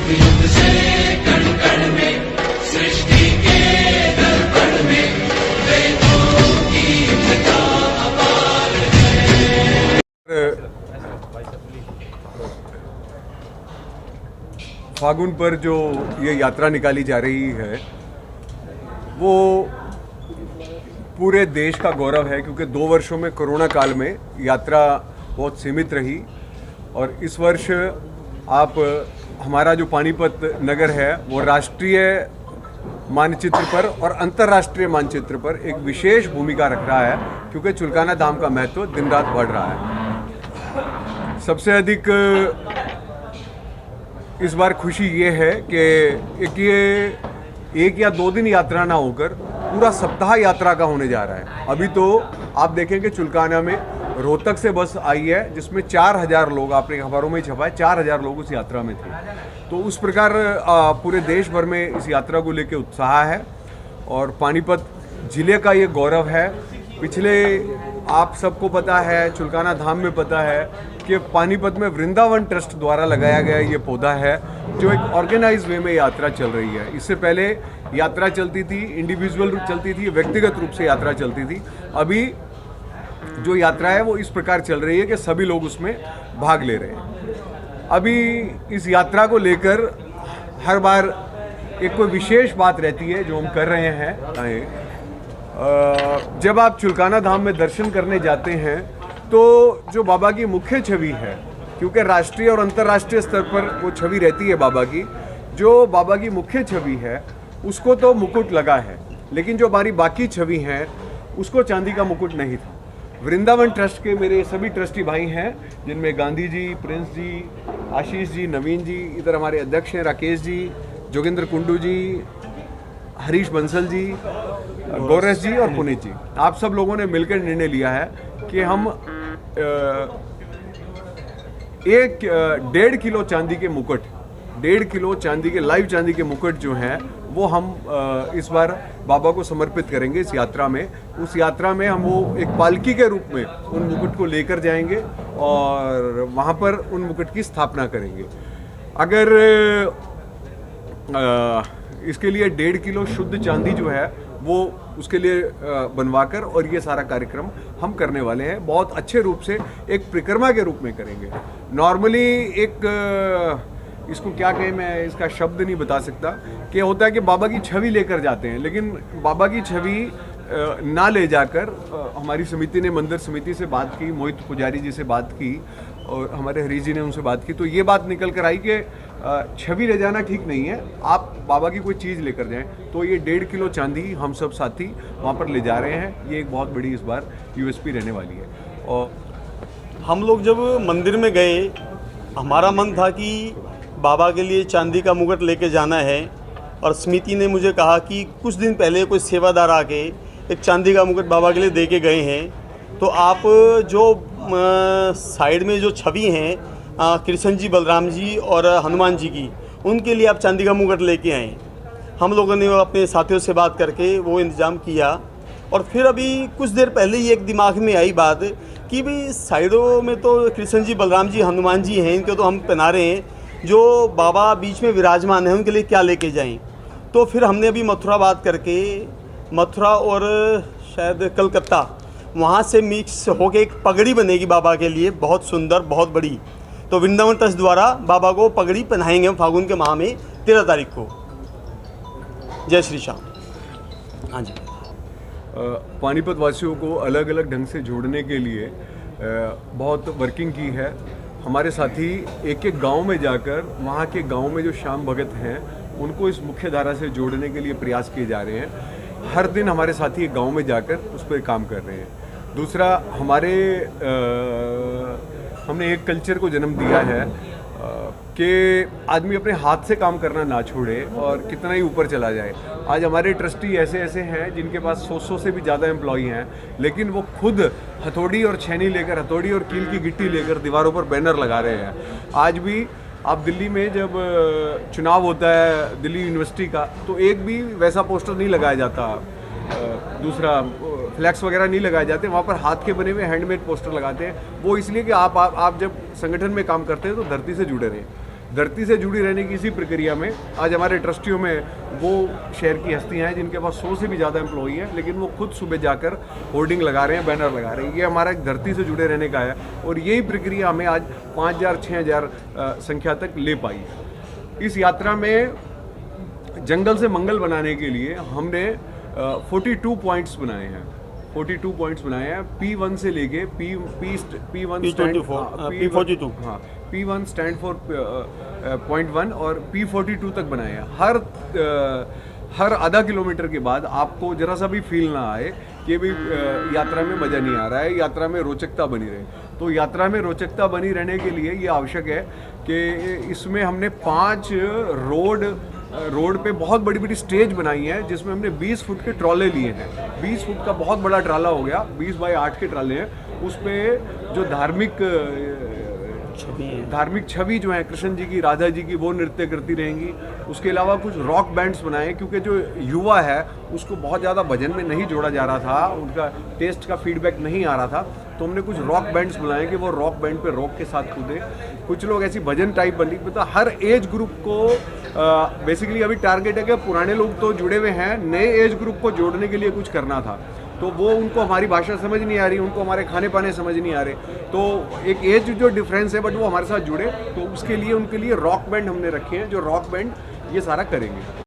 युग से कण कण में सृष्टि के दर्पण में वेदों की कथा अपार है। फागुन पर जो ये यात्रा निकाली जा रही है वो पूरे देश का गौरव है, क्योंकि 2 वर्षों में कोरोना काल में यात्रा बहुत सीमित रही और इस वर्ष आप हमारा जो पानीपत नगर है वो राष्ट्रीय मानचित्र पर और अंतर्राष्ट्रीय मानचित्र पर एक विशेष भूमिका रख रहा है, क्योंकि चुलकाना धाम का महत्व दिन रात बढ़ रहा है। सबसे अधिक इस बार खुशी ये है कि एक या 2 दिन यात्रा ना होकर पूरा सप्ताह यात्रा का होने जा रहा है। अभी तो आप देखेंगे चुलकाना में रोहतक से बस आई है जिसमें 4000 लोग, आपने अखबारों में छपा है, 4000 लोग उस यात्रा में थे। तो उस प्रकार पूरे देश भर में इस यात्रा को लेकर उत्साह है और पानीपत जिले का ये गौरव है। पिछले आप सबको पता है, चुलकाना धाम में पता है कि पानीपत में वृंदावन ट्रस्ट द्वारा लगाया गया ये पौधा है जो एक ऑर्गेनाइज वे में यात्रा चल रही है। इससे पहले यात्रा चलती थी, इंडिविजुअल चलती थी, व्यक्तिगत रूप से यात्रा चलती थी। अभी जो यात्रा है वो इस प्रकार चल रही है कि सभी लोग उसमें भाग ले रहे हैं। अभी इस यात्रा को लेकर हर बार एक कोई विशेष बात रहती है जो हम कर रहे हैं। जब आप चुलकाना धाम में दर्शन करने जाते हैं तो जो बाबा की मुख्य छवि है, क्योंकि राष्ट्रीय और अंतर्राष्ट्रीय स्तर पर वो छवि रहती है बाबा की, जो बाबा की मुख्य छवि है उसको तो मुकुट लगा है, लेकिन जो हमारी बाकी छवि हैं उसको चांदी का मुकुट नहीं था। वृंदावन ट्रस्ट के मेरे सभी ट्रस्टी भाई हैं, जिनमें गांधी जी, प्रिंस जी, आशीष जी, नवीन जी, इधर हमारे अध्यक्ष हैं राकेश जी, जोगेंद्र कुंडू जी, हरीश बंसल जी, गौरस जी और पुनीत जी, आप सब लोगों ने मिलकर निर्णय लिया है कि हम 1.5 किलो चांदी के मुकुट, 1.5 किलो चांदी के लाइव चांदी के मुकुट जो हैं वो हम इस बार बाबा को समर्पित करेंगे इस यात्रा में। उस यात्रा में हम वो एक पालकी के रूप में उन मुकुट को लेकर जाएंगे और वहाँ पर उन मुकुट की स्थापना करेंगे। अगर इसके लिए 1.5 किलो शुद्ध चांदी जो है वो उसके लिए बनवाकर और ये सारा कार्यक्रम हम करने वाले हैं। बहुत अच्छे रूप से एक परिक्रमा के रूप में करेंगे। नॉर्मली एक इसको क्या कहें, मैं इसका शब्द नहीं बता सकता, कि होता है कि बाबा की छवि लेकर जाते हैं, लेकिन बाबा की छवि ना ले जाकर हमारी समिति ने, मंदिर समिति से बात की, मोहित पुजारी जी से बात की और हमारे हरीश जी ने उनसे बात की, तो ये बात निकल कर आई कि छवि ले जाना ठीक नहीं है, आप बाबा की कोई चीज़ लेकर जाएं। तो ये 1.5 किलो चांदी हम सब साथी वहाँ पर ले जा रहे हैं। ये एक बहुत बड़ी इस बार यूएसपी रहने वाली है। और हम लोग जब मंदिर में गए, हमारा मन था कि बाबा के लिए चांदी का मुकुट लेके जाना है और समिति ने मुझे कहा कि कुछ दिन पहले कोई सेवादार आके एक चांदी का मुकुट बाबा के लिए दे के गए हैं, तो आप जो साइड में जो छवि हैं कृष्ण जी, बलराम जी और हनुमान जी की, उनके लिए आप चांदी का मुकुट लेके आए। हम लोगों ने अपने साथियों से बात करके वो इंतज़ाम किया और फिर अभी कुछ देर पहले ही एक दिमाग में आई बात कि भाई साइडों में तो कृष्ण जी, बलराम जी, हनुमान जी हैं, इनके तो हम पहना रहे हैं, जो बाबा बीच में विराजमान है उनके लिए क्या लेके जाएं। तो फिर हमने अभी मथुरा बात करके, मथुरा और शायद कलकत्ता, वहाँ से मिक्स होके एक पगड़ी बनेगी बाबा के लिए, बहुत सुंदर, बहुत बड़ी। तो वृंदावन ट्रस्ट द्वारा बाबा को पगड़ी पहनाएंगे हम फागुन के माह में 13 तारीख को। जय श्री श्याम। हाँ जी। पानीपत वासियों को अलग अलग ढंग से जोड़ने के लिए बहुत वर्किंग की है। हमारे साथी एक एक गांव में जाकर वहाँ के गांव में जो श्याम भगत हैं उनको इस मुख्य धारा से जोड़ने के लिए प्रयास किए जा रहे हैं। हर दिन हमारे साथी एक गांव में जाकर उस पर काम कर रहे हैं। दूसरा, हमने एक कल्चर को जन्म दिया है कि आदमी अपने हाथ से काम करना ना छोड़े और कितना ही ऊपर चला जाए। आज हमारे ट्रस्टी ऐसे ऐसे हैं जिनके पास 100 से भी ज़्यादा एम्प्लॉई हैं, लेकिन वो खुद हथौड़ी और छेनी लेकर, हथौड़ी और कील की गिट्टी लेकर दीवारों पर बैनर लगा रहे हैं। आज भी आप दिल्ली में जब चुनाव होता है दिल्ली यूनिवर्सिटी का, तो एक भी वैसा पोस्टर नहीं लगाया जाता, दूसरा फ्लैक्स वगैरह नहीं लगाए जाते। वहाँ पर हाथ के बने हुए हैंडमेड पोस्टर लगाते हैं। वो इसलिए कि आप जब संगठन में काम करते हैं तो धरती से जुड़े रहें। धरती से जुड़ी रहने की इसी प्रक्रिया में आज हमारे ट्रस्टियों में वो शहर की हस्तियां हैं जिनके पास 100 से भी ज़्यादा एम्प्लॉई हैं, लेकिन वो खुद सुबह जाकर होर्डिंग लगा रहे हैं, बैनर लगा रहे हैं। ये हमारा एक धरती से जुड़े रहने का है और यही प्रक्रिया हमें आज 5,000-6,000 संख्या तक ले पाई है। इस यात्रा में जंगल से मंगल बनाने के लिए हमने 42 पॉइंट्स बनाए हैं। 42 पॉइंट्स बनाए हैं, P1 से लेके P1 P42 हाँ, P1 स्टैंड फॉर .1 और P42 तक बनाए हैं। हर आधा किलोमीटर के बाद आपको जरा सा भी फील ना आए कि भी यात्रा में मज़ा नहीं आ रहा है, यात्रा में रोचकता बनी रहे। तो यात्रा में रोचकता बनी रहने के लिए ये आवश्यक है कि इसमें हमने 5 रोड पे बहुत बड़ी बड़ी स्टेज बनाई है जिसमें हमने 20 फुट के ट्रॉले लिए हैं। 20 फुट का बहुत बड़ा ट्राला हो गया, 20 बाई 8 के ट्राले हैं। उस पे जो धार्मिक छवि जो है कृष्ण जी की, राधा जी की, वो नृत्य करती रहेंगी। उसके अलावा कुछ रॉक बैंड्स बनाए क्योंकि जो युवा है उसको बहुत ज़्यादा भजन में नहीं जोड़ा जा रहा था, उनका टेस्ट का फीडबैक नहीं आ रहा था, तो हमने कुछ रॉक बैंड्स बनाए कि वो रॉक बैंड पे रॉक के साथ कूदे। कुछ लोग ऐसी भजन टाइप बनी, मतलब हर एज ग्रुप को बेसिकली अभी टारगेट है कि पुराने लोग तो जुड़े हुए हैं, नए एज ग्रुप को जोड़ने के लिए कुछ करना था। तो वो उनको हमारी भाषा समझ नहीं आ रही, उनको हमारे खाने पाने समझ नहीं आ रहे, तो एक एज जो डिफरेंस है बट वो हमारे साथ जुड़े, तो उसके लिए उनके लिए रॉक बैंड हमने रखे हैं जो रॉक बैंड ये सारा करेंगे।